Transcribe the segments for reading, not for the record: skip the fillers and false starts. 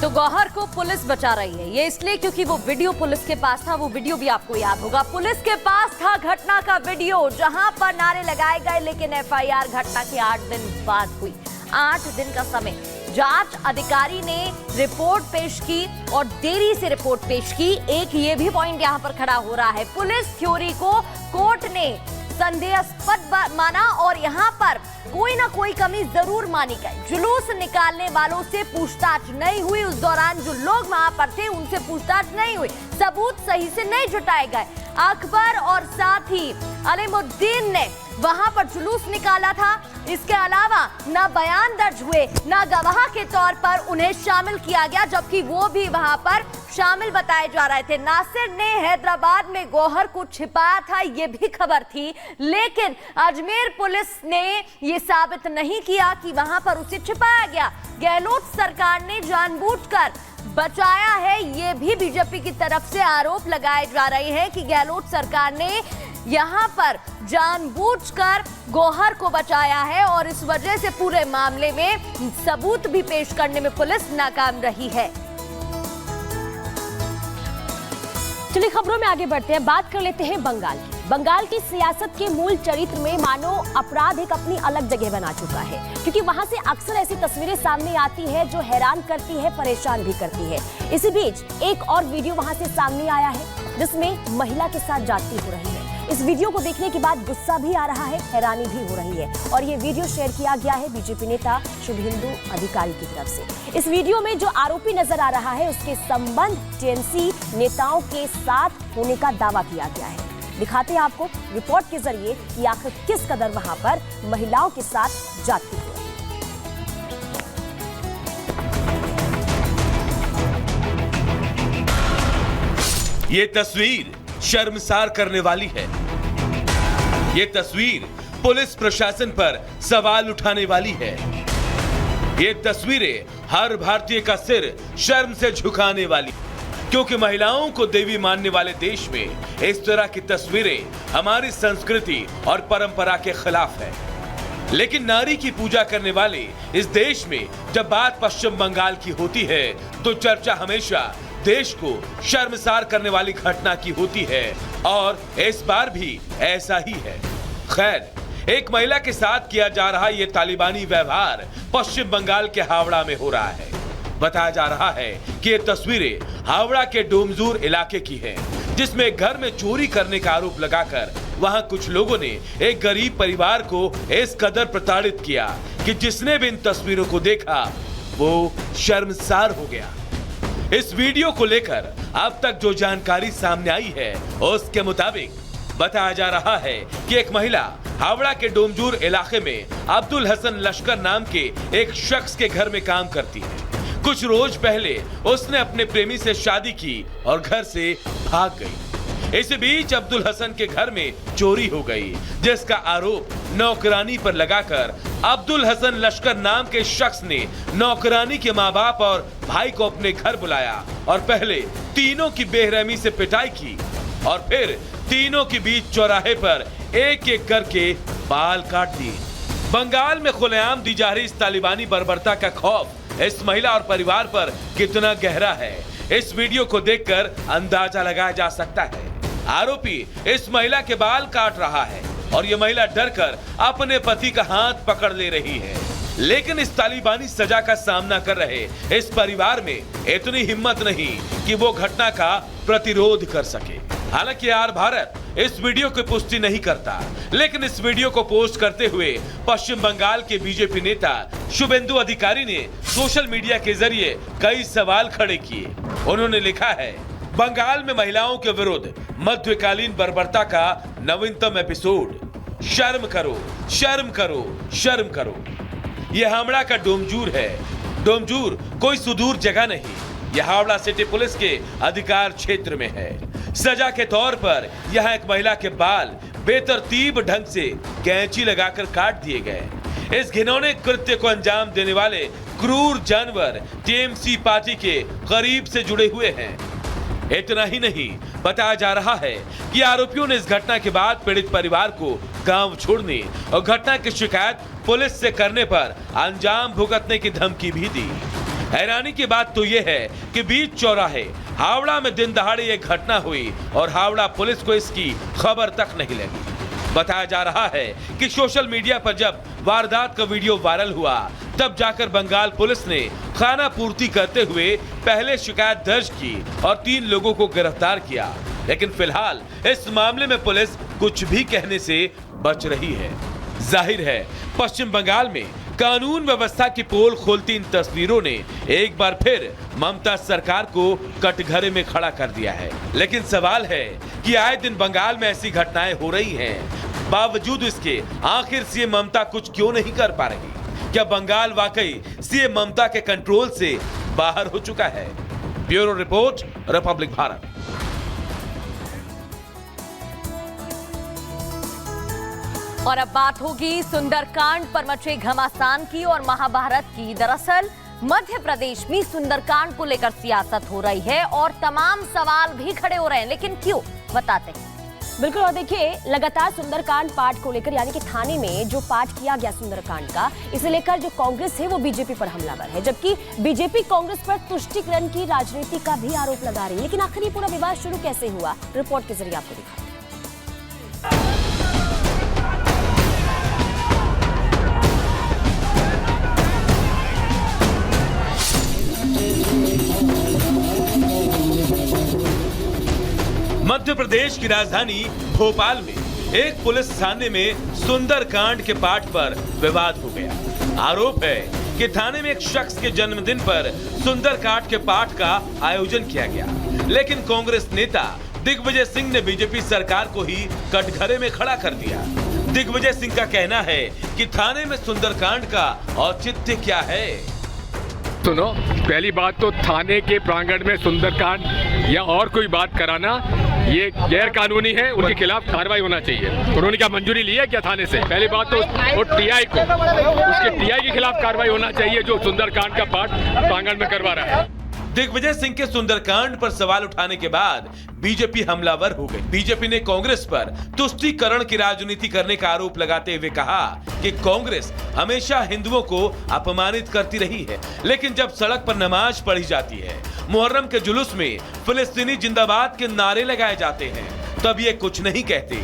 तो गौहर को पुलिस बचा रही है। ये इसलिए क्योंकि वो वीडियो पुलिस के पास था। वो वीडियो भी आपको याद होगा। पुलिस के पास था घटना का वीडियो, जहां पर नारे लगाए गए, लेकिन एफआईआर घटना के 8 दिन बाद हुई। 8 दिन का समय। जांच अधिकारी ने रिपोर्ट पेश की और देरी से रिपोर्ट पेश की। एक ये भी पॉइंट यहां पर खड़ा हो रहा है। पुलिस थ्योरी को कोर्ट ने संदेहास्पद माना और यहां पर कोई ना कोई कमी जरूर मानी गई। जुलूस निकालने वालों से पूछताछ नहीं हुई। उस दौरान जो लोग वहां पर थे उनसे पूछताछ नहीं हुई। सबूत सही से नहीं जुटाए गए। अकबर और साथ ही अलीमुद्दीन ने वहां पर जुलूस निकाला था। इसके अलावा ना बयान दर्ज हुए, ना गवाह के तौर पर उन्हें शामिल किया गया, जबकि वो भी वहां पर शामिल बताए जा रहे थे। नासिर ने हैदराबाद में गौहर को छिपाया था, ये भी खबर थी, लेकिन अजमेर पुलिस ने ये साबित नहीं किया कि वहां पर उसे छिपाया गया। गहलोत सरकार ने जानबूझकर बचाया है, ये भी बीजेपी की तरफ से आरोप लगाए जा रहे हैं कि गहलोत सरकार ने यहां पर जानबूझकर गौहर को बचाया है और इस वजह से पूरे मामले में सबूत भी पेश करने में पुलिस नाकाम रही है। चलिए खबरों में आगे बढ़ते हैं। बात कर लेते हैं बंगाल की। बंगाल की सियासत के मूल चरित्र में मानो अपराध एक अपनी अलग जगह बना चुका है, क्योंकि वहां से अक्सर ऐसी तस्वीरें सामने आती है जो हैरान करती है, परेशान भी करती है। इसी बीच एक और वीडियो वहां से सामने आया है जिसमें महिला के साथ जाती हो रही है। इस वीडियो को देखने के बाद गुस्सा भी आ रहा है, हैरानी भी हो रही है और ये वीडियो शेयर किया गया है बीजेपी नेता शुभेंदु अधिकारी की तरफ से। इस वीडियो में जो आरोपी नजर आ रहा है उसके संबंध टीएमसी नेताओं के साथ होने का दावा किया गया है। दिखाते हैं आपको रिपोर्ट के जरिए कि आखिर किस कदर वहां पर महिलाओं के साथ जाती है। ये तस्वीर शर्मसार करने वाली है। ये तस्वीर पुलिस प्रशासन पर सवाल उठाने वाली है। ये तस्वीरें हर भारतीय का सिर शर्म से झुकाने वाली, क्योंकि महिलाओं को देवी मानने वाले देश में इस तरह की तस्वीरें हमारी संस्कृति और परंपरा के खिलाफ है। लेकिन नारी की पूजा करने वाले इस देश में जब बात पश्चिम बंगाल की होती है तो चर्चा हमेशा देश को शर्मसार करने वाली घटना की होती है और इस बार भी ऐसा ही है। खैर, एक महिला के साथ किया जा रहा ये तालिबानी व्यवहार पश्चिम बंगाल के हावड़ा में हो रहा है। बताया जा रहा है कि ये तस्वीरें हावड़ा के डोमजूर इलाके की हैं, जिसमें घर में चोरी करने का आरोप लगाकर वहां कुछ लोगों ने एक गरीब परिवार को इस कदर प्रताड़ित किया कि जिसने भी इन तस्वीरों को देखा वो शर्मसार हो गया। इस वीडियो को लेकर अब तक जो जानकारी सामने आई है उसके मुताबिक बताया जा रहा है कि एक महिला हावड़ा के डोमजूर इलाके में अब्दुल हसन लश्कर नाम के एक शख्स के घर में काम करती है। कुछ रोज पहले उसने अपने प्रेमी से शादी की और घर से भाग गई। इसी बीच अब्दुल हसन के घर में चोरी हो गई, जिसका आरोप नौकरानी पर लगाकर अब्दुल हसन लश्कर नाम के शख्स ने नौकरानी के माँ बाप और भाई को अपने घर बुलाया और पहले तीनों की बेरहमी से पिटाई की और फिर तीनों के बीच चौराहे पर एक एक करके बाल काट दिए। बंगाल में खुलेआम दी जा रही इस तालिबानी बर्बरता का खौफ इस महिला और परिवार पर कितना गहरा है, इस वीडियो को देखकर अंदाजा लगाया जा सकता है। आरोपी इस महिला के बाल काट रहा है और ये महिला डरकर अपने पति का हाथ पकड़ ले रही है। लेकिन इस तालिबानी सजा का सामना कर रहे इस परिवार में इतनी हिम्मत नहीं कि वो घटना का प्रतिरोध कर सके। हालांकि यार भारत इस वीडियो की पुष्टि नहीं करता, लेकिन इस वीडियो को पोस्ट करते हुए पश्चिम बंगाल के बीजेपी नेता शुभेंदु अधिकारी ने सोशल मीडिया के जरिए कई सवाल खड़े किए। उन्होंने लिखा है, बंगाल में महिलाओं के विरुद्ध मध्यकालीन बर्बरता का नवीनतम एपिसोड। शर्म करो, शर्म करो, शर्म करो। यह हावड़ा का डोमजूर है। डोमजूर कोई सुदूर जगह नहीं, यह हावड़ा सिटी पुलिस के अधिकार क्षेत्र में है। सजा के तौर पर यहाँ एक महिला के बाल बेतरतीब ढंग से कैंची लगाकर काट दिए गए। इस घिनौने कृत्य को अंजाम देने वाले क्रूर जानवर टीएमसी पार्टी के करीब से जुड़े हुए हैं। इतना ही नहीं, बताया जा रहा है कि आरोपियों ने इस घटना के बाद पीड़ित परिवार को गांव छोड़ने और घटना की शिकायत पुलिस से करने पर अंजाम भुगतने की धमकी भी दी। हैरानी की बात तो यह है कि बीच चौराहे हावड़ा में दिन दहाड़े ये घटना हुई और हावड़ा पुलिस को इसकी खबर तक नहीं लगी। बताया जा रहा है कि सोशल मीडिया पर जब वारदात का वीडियो वायरल हुआ तब जाकर बंगाल पुलिस ने खाना पूर्ति करते हुए पहले शिकायत दर्ज की और 3 लोगों को गिरफ्तार किया। लेकिन फिलहाल इस मामले में पुलिस कुछ भी कहने से बच रही है। जाहिर है पश्चिम बंगाल में कानून व्यवस्था की पोल खोलती इन तस्वीरों ने एक बार फिर ममता सरकार को कटघरे में खड़ा कर दिया है। लेकिन सवाल है कि आए दिन बंगाल में ऐसी घटनाएं हो रही हैं, बावजूद इसके आखिर सीएम ममता कुछ क्यों नहीं कर पा रही? क्या बंगाल वाकई सीएम ममता के कंट्रोल से बाहर हो चुका है? Bureau report, Republic Bharat. और अब बात होगी सुंदरकांड पर मचे घमासान की और महाभारत की। दरअसल मध्य प्रदेश में सुंदरकांड को लेकर सियासत हो रही है और तमाम सवाल भी खड़े हो रहे हैं, लेकिन क्यों, बताते हैं। बिल्कुल, और देखिए लगातार सुंदरकांड पाठ को लेकर यानी कि थाने में जो पाठ किया गया सुंदरकांड का, इसे लेकर जो कांग्रेस है वो बीजेपी पर हमलावर है, जबकि बीजेपी कांग्रेस पर तुष्टीकरण की राजनीति का भी आरोप लगा रही है। लेकिन आखिर ये पूरा विवाद शुरू कैसे हुआ, रिपोर्ट के जरिए आपको दिखाते हैं। मध्य प्रदेश की राजधानी भोपाल में एक पुलिस थाने में सुंदरकांड के पाठ पर विवाद हो गया। आरोप है कि थाने में एक शख्स के जन्मदिन पर सुंदरकांड के पाठ का आयोजन किया गया, लेकिन कांग्रेस नेता दिग्विजय सिंह ने बीजेपी सरकार को ही कटघरे में खड़ा कर दिया। दिग्विजय सिंह का कहना है कि थाने में सुंदरकांड का औचित्य क्या है। सुनो, पहली बात तो थाने के प्रांगण में सुंदरकांड या और कोई बात कराना ये गैर कानूनी है, उनके खिलाफ कार्रवाई होना चाहिए। उन्होंने क्या मंजूरी ली है क्या थाने से? पहली बात तो वो टीआई को, उसके टीआई के खिलाफ कार्रवाई होना चाहिए जो सुंदरकांड का पाठ प्रांगण में करवा रहा है। दिग्विजय सिंह के सुंदरकांड पर सवाल उठाने के बाद बीजेपी हमलावर हो गई। बीजेपी ने कांग्रेस पर तुष्टीकरण की राजनीति करने का आरोप लगाते हुए कहा कि कांग्रेस हमेशा हिंदुओं को अपमानित करती रही है, लेकिन जब सड़क पर नमाज पढ़ी जाती है, मुहर्रम के जुलूस में फिलिस्तीनी जिंदाबाद के नारे लगाए जाते हैं, तब ये कुछ नहीं कहते,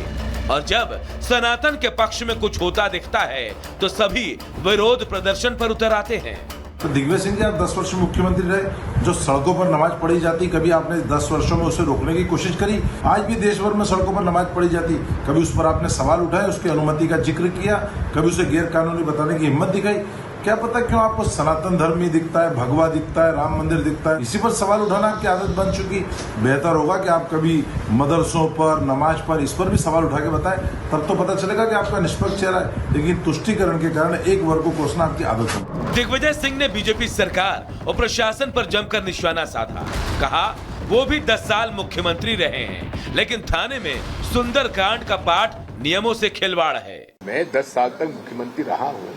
और जब सनातन के पक्ष में कुछ होता दिखता है तो सभी विरोध प्रदर्शन पर उतर आते हैं। तो दिग्विजय सिंह जी, आप 10 वर्ष मुख्यमंत्री रहे, जो सड़कों पर नमाज पढ़ी जाती, कभी आपने 10 वर्षों में उसे रोकने की कोशिश करी? आज भी देश भर में सड़कों पर नमाज पढ़ी जाती, कभी उस पर आपने सवाल उठाए, उसकी अनुमति का जिक्र किया, कभी उसे गैर कानूनी बताने की हिम्मत दिखाई? क्या पता क्यों आपको सनातन धर्म ही दिखता है, भगवा दिखता है, राम मंदिर दिखता है, इसी पर सवाल उठाना आपकी आदत बन चुकी। बेहतर होगा कि आप कभी मदरसों पर, नमाज पर, इस पर भी सवाल उठा के बताएं, तब तो पता चलेगा कि आपका निष्पक्ष चेहरा है। लेकिन तुष्टीकरण के कारण एक वर्ग को कोसना आपकी आदत है। दिग्विजय सिंह ने बीजेपी सरकार और प्रशासन पर जमकर निशाना साधा। कहा वो भी 10 साल मुख्यमंत्री रहे हैं, लेकिन थाने में सुंदरकांड का पाठ नियमों से खिलवाड़ है। मैं 10 साल तक मुख्यमंत्री रहा हूँ,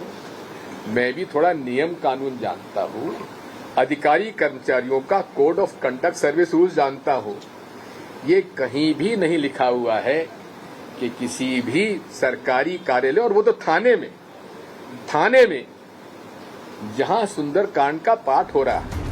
मैं भी थोड़ा नियम कानून जानता हूँ, अधिकारी कर्मचारियों का code of conduct, service rules जानता हूँ। ये कहीं भी नहीं लिखा हुआ है कि किसी भी सरकारी कार्यालय, और वो तो थाने में जहां सुंदरकांड का पाठ हो रहा है।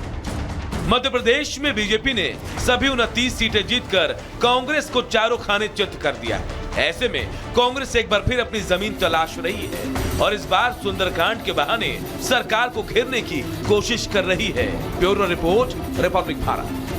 मध्य प्रदेश में बीजेपी ने सभी 29 सीटें जीतकर कांग्रेस को चारों खाने चित कर दिया है। ऐसे में कांग्रेस एक बार फिर अपनी जमीन तलाश रही है और इस बार सुंदरकांड के बहाने सरकार को घेरने की कोशिश कर रही है। Bureau report, Republic Bharat.